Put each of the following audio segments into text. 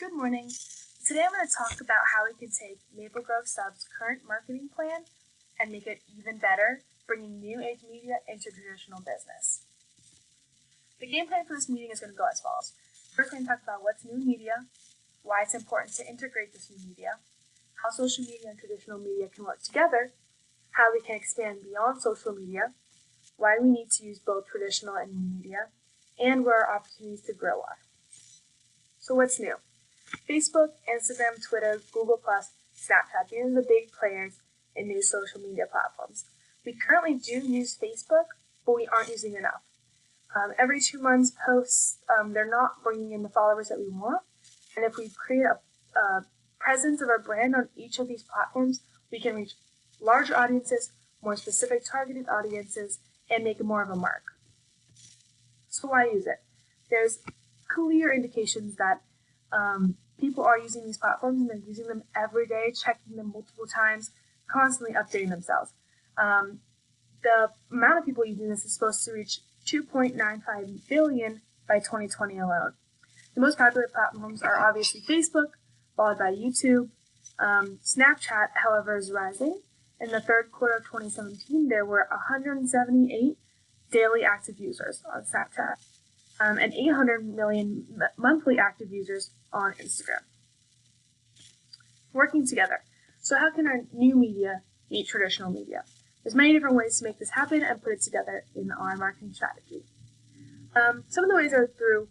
Good morning. Today I'm going to talk about how we can take Maple Grove Sub's current marketing plan and make it even better, bringing new age media into traditional business. The game plan for this meeting is going to go as follows. First, we're going to talk about what's new in media, why it's important to integrate this new media, how social media and traditional media can work together, how we can expand beyond social media, why we need to use both traditional and new media, and where our opportunities to grow are. So what's new? Facebook, Instagram, Twitter, Google+, Snapchat, these are the big players in new social media platforms. We currently do use Facebook, but we aren't using enough. Every 2 months posts, they're not bringing in the followers that we want. And if we create a presence of our brand on each of these platforms, we can reach larger audiences, more specific targeted audiences, and make it more of a mark. So why use it? There's clear indications that people are using these platforms and they're using them every day, checking them multiple times, constantly updating themselves. The amount of people using this is supposed to reach 2.95 billion by 2020 alone. The most popular platforms are obviously Facebook, followed by YouTube. Snapchat, however, is rising. In the third quarter of 2017, there were 178 daily active users on Snapchat. And 800 million monthly active users on Instagram. Working together. So how can our new media meet traditional media? There's many different ways to make this happen and put it together in our marketing strategy. Some of the ways are through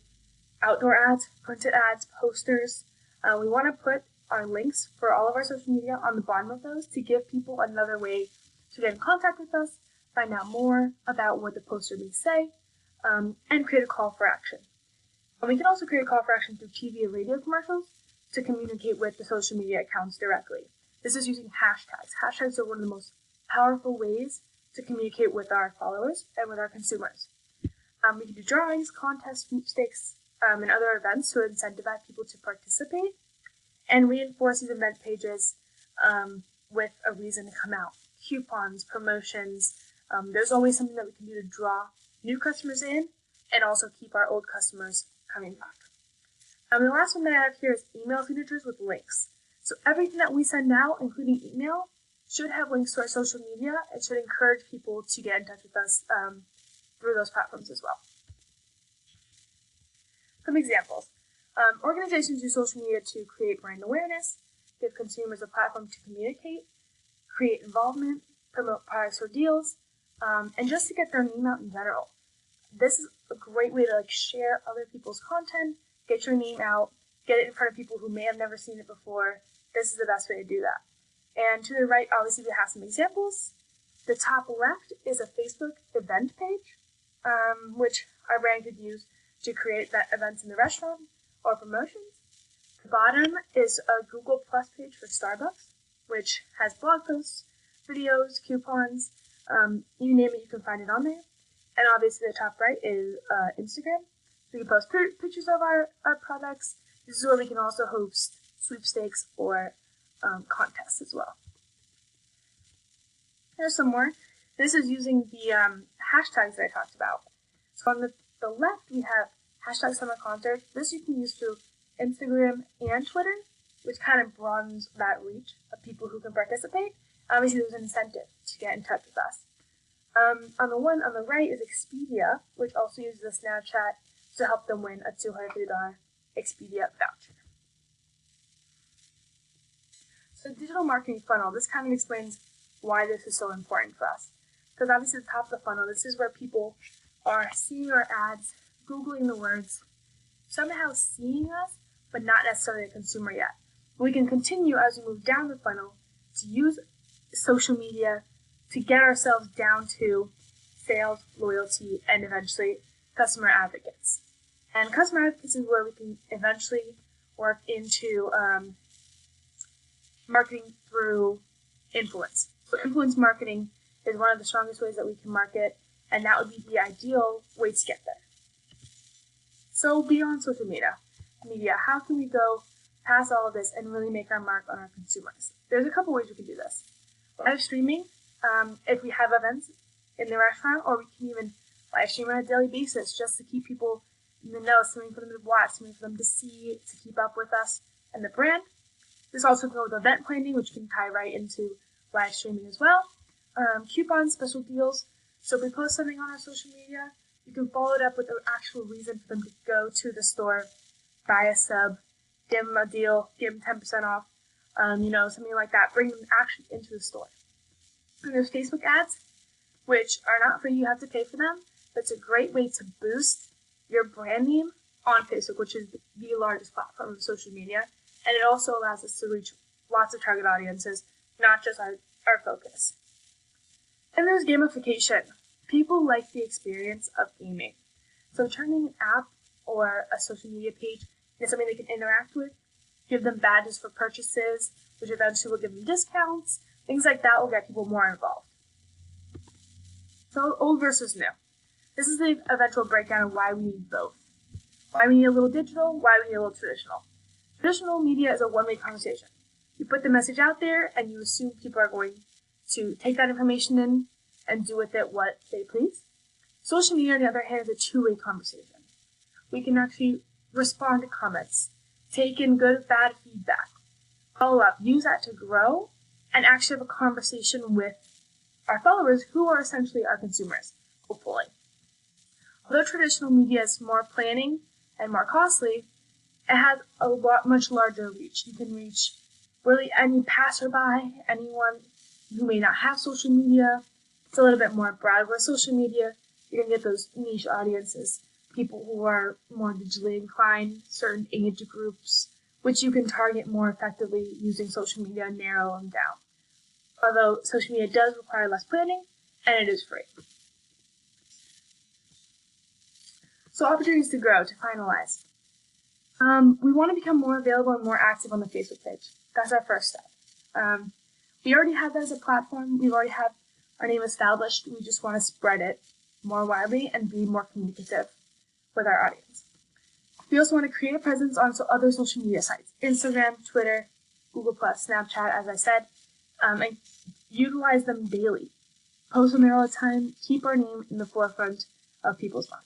outdoor ads, printed ads, posters. We want to put our links for all of our social media on the bottom of those to give people another way to get in contact with us, find out more about what the poster may say, and create a call for action. And we can also create a call for action through TV and radio commercials to communicate with the social media accounts directly. This is using hashtags. Hashtags are one of the most powerful ways to communicate with our followers and with our consumers. We can do drawings, contests, sweepstakes, and other events to incentivize people to participate and reinforce these event pages with a reason to come out. Coupons, promotions, there's always something that we can do to draw new customers in and also keep our old customers coming back. The last one that I have here is email signatures with links. So everything that we send out, including email, should have links to our social media and should encourage people to get in touch with us through those platforms as well. Some examples. Organizations use social media to create brand awareness, give consumers a platform to communicate, create involvement, promote products or deals, and just to get their name out in general. This is a great way to share other people's content, get your name out, get it in front of people who may have never seen it before. This is the best way to do that. And to the right, obviously, we have some examples. The top left is a Facebook event page, which our brand could use to create events in the restaurant or promotions. The bottom is a Google Plus page for Starbucks, which has blog posts, videos, coupons, you name it, you can find it on there. And obviously the top right is Instagram. So we can post pictures of our products. This is where we can also host sweepstakes or contests as well. Here's some more. This is using the hashtags that I talked about. So on the left, we have hashtag summer concert. This you can use through Instagram and Twitter, which kind of broadens that reach of people who can participate. Obviously, there's an incentive to get in touch with us. On the one on the right is Expedia, which also uses a Snapchat to help them win a $250 Expedia voucher. So digital marketing funnel, this kind of explains why this is so important for us. Because obviously at the top of the funnel, this is where people are seeing our ads, Googling the words, somehow seeing us, but not necessarily a consumer yet. We can continue as we move down the funnel to use social media to get ourselves down to sales, loyalty, and eventually customer advocates. And customer advocates is where we can eventually work into marketing through influence. So influence marketing is one of the strongest ways that we can market, and that would be the ideal way to get there. So beyond social media, how can we go past all of this and really make our mark on our consumers? There's a couple ways we can do this. Live streaming, if we have events in the restaurant, or we can even live stream on a daily basis just to keep people know, something for them to watch, something for them to see, to keep up with us and the brand. This also goes with event planning, which can tie right into live streaming as well. Coupons, special deals. So if we post something on our social media, you can follow it up with an actual reason for them to go to the store, buy a sub, give them a deal, give them 10% off, something like that. Bring them actually into the store. And there's Facebook ads, which are not free. You have to pay for them. But it's a great way to boost your brand name on Facebook, which is the largest platform of social media. And it also allows us to reach lots of target audiences, not just our focus. And there's gamification. People like the experience of gaming. So turning an app or a social media page into something they can interact with, give them badges for purchases, which eventually will give them discounts. Things like that will get people more involved. So old versus new. This is the eventual breakdown of why we need both. Why we need a little digital, why we need a little traditional. Traditional media is a one-way conversation. You put the message out there and you assume people are going to take that information in and do with it what they please. Social media, on the other hand, is a two-way conversation. We can actually respond to comments, take in good, bad feedback, follow up, use that to grow, and actually have a conversation with our followers who are essentially our consumers, hopefully. Although traditional media is more planning and more costly, it has a much larger reach. You can reach really any passerby, anyone who may not have social media. It's a little bit more broad. With social media, you can get those niche audiences, people who are more digitally inclined, certain age groups, which you can target more effectively using social media and narrow them down. Although social media does require less planning, and it is free. So opportunities to grow, to finalize. We want to become more available and more active on the Facebook page. That's our first step. We already have that as a platform. We already have our name established. We just want to spread it more widely and be more communicative with our audience. We also want to create a presence on other social media sites, Instagram, Twitter, Google+, Snapchat, as I said, and utilize them daily. Post on there all the time, keep our name in the forefront of people's minds.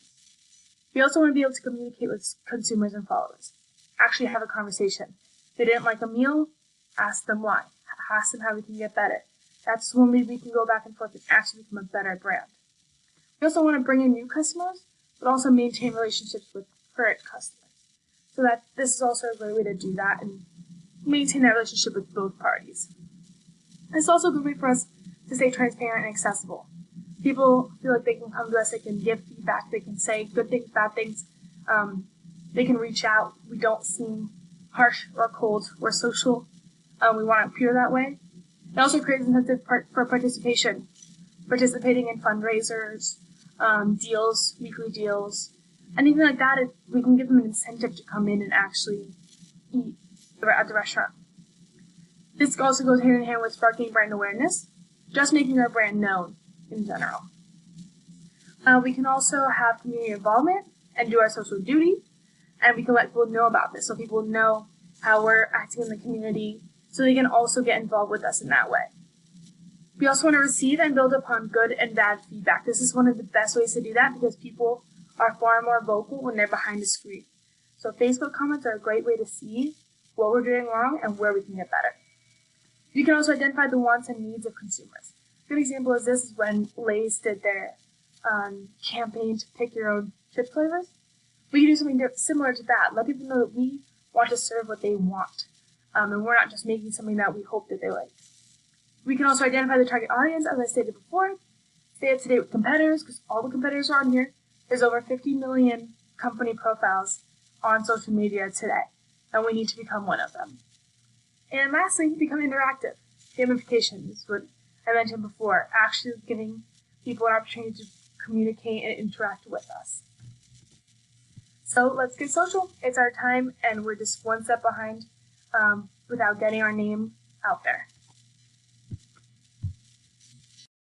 We also want to be able to communicate with consumers and followers. Actually have a conversation. If they didn't like a meal, ask them why. Ask them how we can get better. That's when we can go back and forth and actually become a better brand. We also want to bring in new customers, but also maintain relationships with current customers. So that this is also a great way to do that and maintain that relationship with both parties. It's also a good way for us to stay transparent and accessible. People feel like they can come to us, they can give feedback, they can say good things, bad things. They can reach out. We don't seem harsh or cold. We're social. We want to appear that way. It also creates an incentive for participation. Participating in fundraisers, deals, weekly deals, anything like that. We can give them an incentive to come in and actually eat at the restaurant. This also goes hand in hand with sparking brand awareness, just making our brand known in general. We can also have community involvement and do our social duty, and we can let people know about this so people know how we're acting in the community so they can also get involved with us in that way. We also want to receive and build upon good and bad feedback. This is one of the best ways to do that because people are far more vocal when they're behind a screen. So Facebook comments are a great way to see what we're doing wrong and where we can get better. You can also identify the wants and needs of consumers. A good example of this is when Lay's did their campaign to pick your own chip flavors. We can do something similar to that. Let people know that we want to serve what they want. And we're not just making something that we hope that they like. We can also identify the target audience, as I stated before. Stay up to date with competitors, because all the competitors are on here. There's over 50 million company profiles on social media today, and we need to become one of them. And lastly, become interactive. Gamification is what I mentioned before, actually giving people an opportunity to communicate and interact with us. So let's get social. It's our time, and we're just one step behind without getting our name out there.